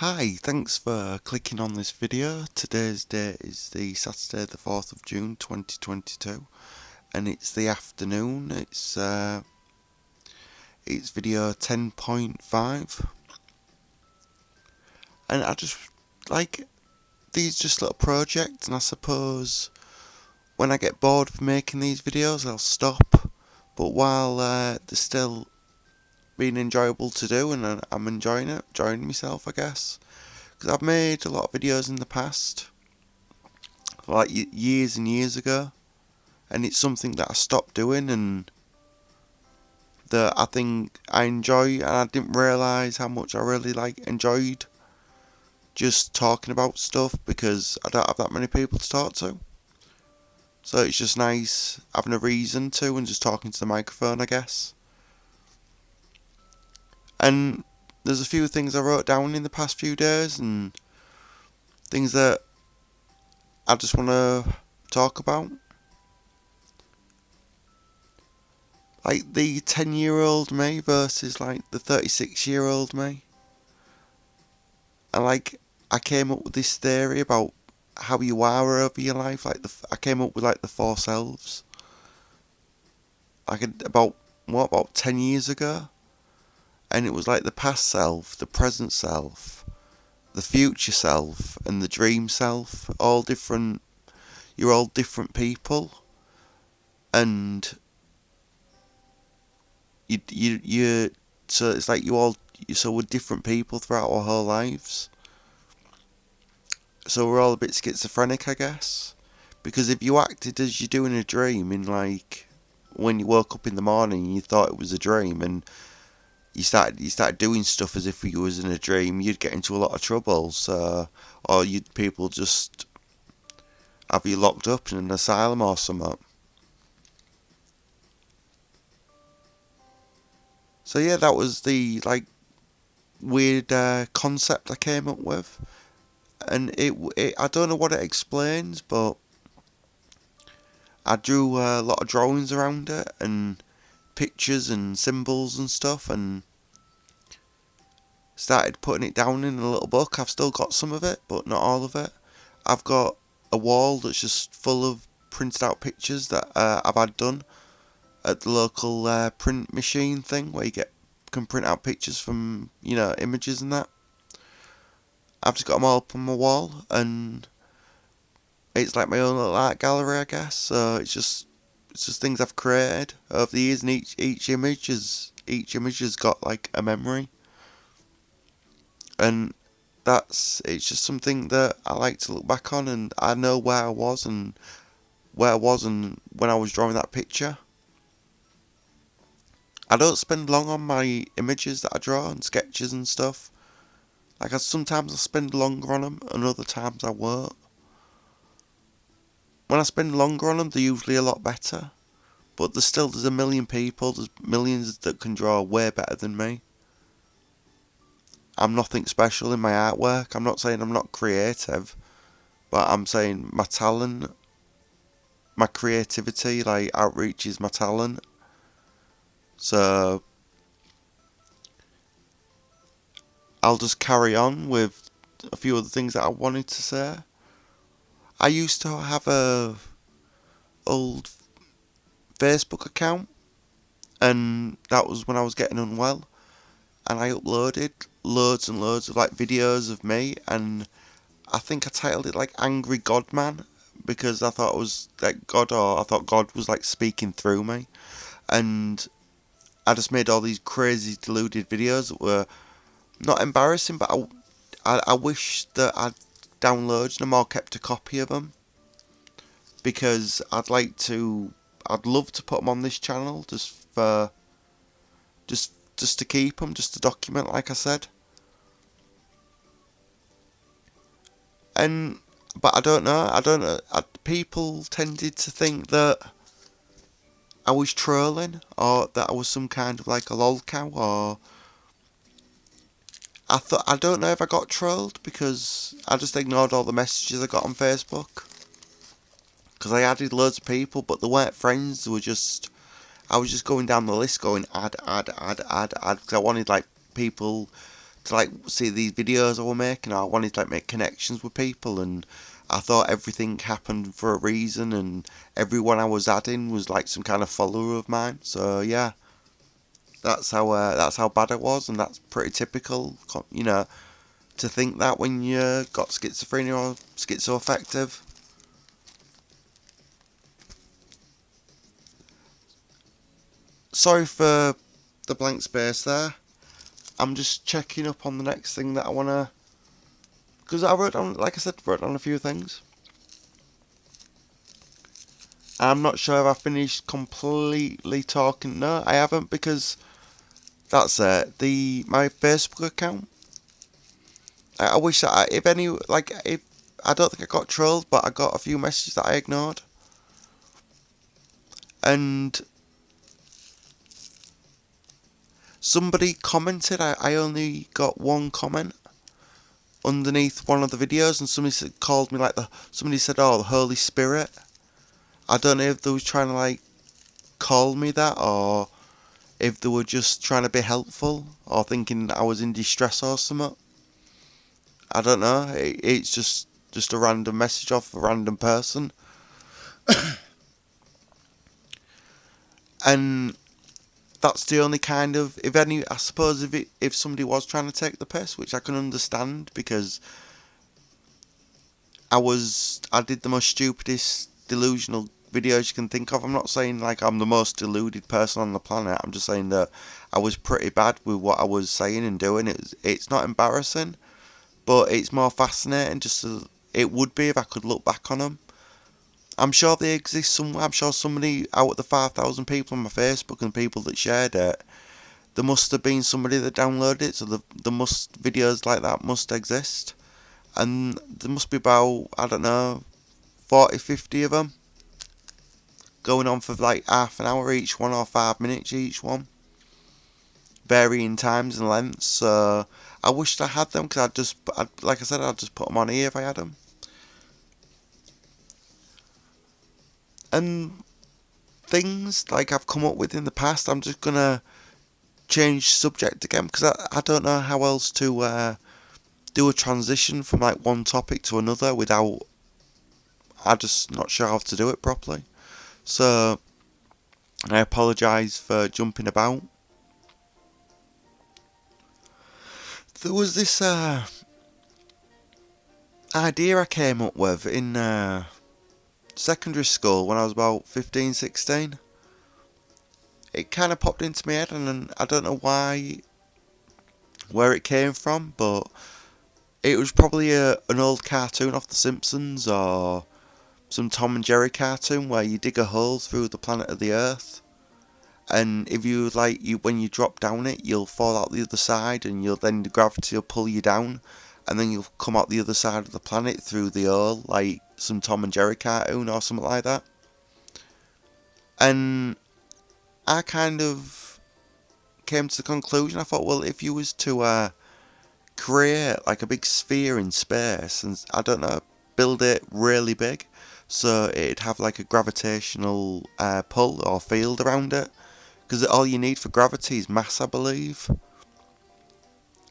Hi, thanks for clicking on this video. Today's date is the Saturday the 4th of June 2022 and it's the afternoon. It's video 10.5 and I just like these just little projects, and I suppose when I get bored of making these videos I'll stop, but while they're still being enjoyable to do and I'm enjoying myself, I guess, because I've made a lot of videos in the past, like years and years ago, and it's something that I stopped doing and that I think I enjoy, and I didn't realise how much I really enjoyed just talking about stuff because I don't have that many people to talk to. So it's just nice having a reason to and just talking to the microphone, I guess. And there's a few things I wrote down in the past few days and things that I just want to talk about. Like the 10-year-old me versus like the 36-year-old me. And I came up with this theory about how you are over your life. I came up with like the four selves. About 10 years ago, and it was like the past self, the present self, the future self, and the dream self. All different. You're all different people, and you. So it's like so we're different people throughout our whole lives. So we're all a bit schizophrenic, I guess. Because if you acted as you do in a dream, in like when you woke up in the morning and you thought it was a dream, and you started doing stuff as if you was in a dream, you'd get into a lot of trouble. So, or people just have you locked up in an asylum or something. So yeah, that was the weird concept I came up with, and it I don't know what it explains, but I drew a lot of drawings around it and pictures and symbols and stuff, and started putting it down in a little book. I've still got some of it, but not all of it. I've got a wall that's just full of printed out pictures that I've had done at the local print machine thing where can print out pictures from images and that. I've just got them all up on my wall, and it's like my own little art gallery, I guess. So it's just things I've created over the years, and each image has got like a memory, and it's just something that I like to look back on, and I know where I was and when I was drawing that picture. I don't spend long on my images that I draw and sketches and stuff. Sometimes I spend longer on them, and other times I won't. When I spend longer on them, they're usually a lot better. But there's a million people, there's millions that can draw way better than me. I'm nothing special in my artwork. I'm not saying I'm not creative, but I'm saying my talent, my creativity, outreaches my talent. So I'll just carry on with a few other things that I wanted to say. I used to have a old Facebook account, and that was when I was getting unwell, and I uploaded loads and loads of videos of me, and I think I titled it Angry God Man, because I thought it was God, or I thought God was speaking through me, and I just made all these crazy deluded videos that were not embarrassing, but I wish that I'd downloaded them or kept a copy of them, because I'd love to put them on this channel just to keep them, just to document, like I said. And but I don't know. People tended to think that I was trolling, or that I was some kind of a lol cow, or I don't know if I got trolled, because I just ignored all the messages I got on Facebook, because I added loads of people, but they weren't friends. I was just going down the list, going add, because I wanted people to like see these videos I was making. I wanted to like make connections with people, and I thought everything happened for a reason, and everyone I was adding was like some kind of follower of mine. So yeah, that's how bad it was, and that's pretty typical, to think that when you got schizophrenia or schizoaffective. Sorry for the blank space there. I'm just checking up on the next thing that I wanna, because I wrote down, like I said, wrote down a few things. I'm not sure if I finished completely talking. No, I haven't, because that's it. My Facebook account. I wish that if any, like, if I don't think I got trolled, but I got a few messages that I ignored, and somebody commented. I only got one comment underneath one of the videos, and called me like somebody said, "Oh, the Holy Spirit." I don't know if they was trying to like call me that, or if they were just trying to be helpful, or thinking I was in distress or something. I don't know. It's just a random message off a random person, and that's the only kind of, if any, I suppose if somebody was trying to take the piss, which I can understand, because I did the most stupidest delusional videos you can think of. I'm not saying like I'm the most deluded person on the planet. I'm just saying that I was pretty bad with what I was saying and doing. It's not embarrassing, but it's more fascinating. It would be if I could look back on them. I'm sure they exist somewhere. I'm sure somebody out of the 5,000 people on my Facebook and people that shared it, there must have been somebody that downloaded it. So videos like that must exist, and there must be about, I don't know, 40, 50 of them, going on for like half an hour each one, or 5 minutes each one, varying times and lengths. So I wished I had them, because like I said, I'd just put them on here if I had them. And things like I've come up with in the past, I'm just gonna change subject again, because I don't know how else to do a transition from like one topic to another without, I'm just not sure how to do it properly. So I apologise for jumping about. There was this idea I came up with in secondary school when I was about 15, 16. It kind of popped into my head, and I don't know where it came from, but it was probably an old cartoon off The Simpsons, or some Tom and Jerry cartoon where you dig a hole through the planet of the Earth, and if when you drop down it, you'll fall out the other side, and the gravity will pull you down, and then you'll come out the other side of the planet through the hole, like some Tom and Jerry cartoon or something like that. And I kind of came to the conclusion, I thought, well, if you was to create like a big sphere in space, and I don't know, build it really big, so it'd have like a gravitational pull or field around it, because all you need for gravity is mass, I believe.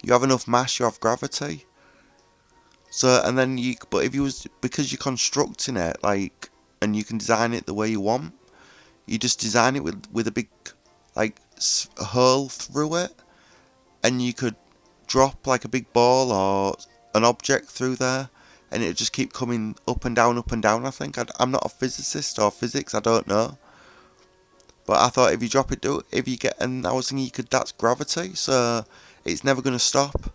You have enough mass, you have gravity. So, and then but if you was, because you're constructing it, like, and you can design it the way you want, you just design it with a big, like, hole through it, and you could drop like a big ball or an object through there, and it'd just keep coming up and down, up and down. I think I'm not a physicist or physics, I don't know, but I thought if you drop it, and I was thinking that's gravity, so it's never gonna stop.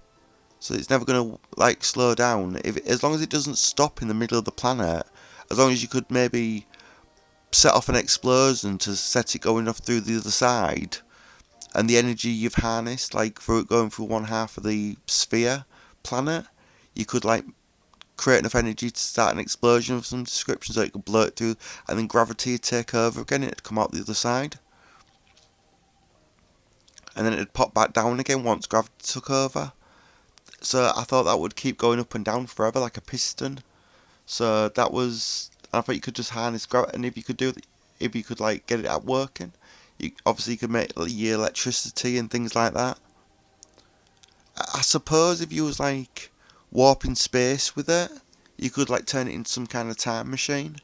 So it's never gonna like slow down. As long as it doesn't stop in the middle of the planet, as long as you could maybe set off an explosion to set it going off through the other side, and the energy you've harnessed, like for it going through one half of the sphere planet, you could like create enough energy to start an explosion of some description, so it could blow it through, and then gravity would take over again, and it'd come out the other side, and then it'd pop back down again once gravity took over. So I thought that would keep going up and down forever like a piston. So I thought you could just harness gravity, and if you could like get it at working, you could make your electricity and things like that. I suppose if you was like warping space with it, you could like turn it into some kind of time machine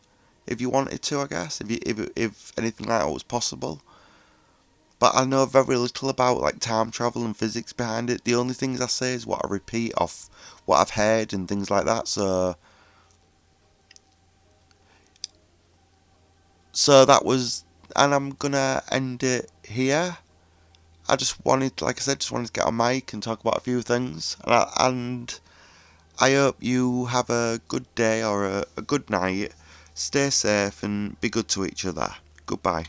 if you wanted to. I guess if anything like that was possible. But I know very little about like time travel and physics behind it. The only things I say is what I repeat off what I've heard and things like that. So that was, and I'm gonna end it here. I just wanted, like I said, just wanted to get on mic and talk about a few things, and I hope you have a good day or a good night. Stay safe and be good to each other. Goodbye.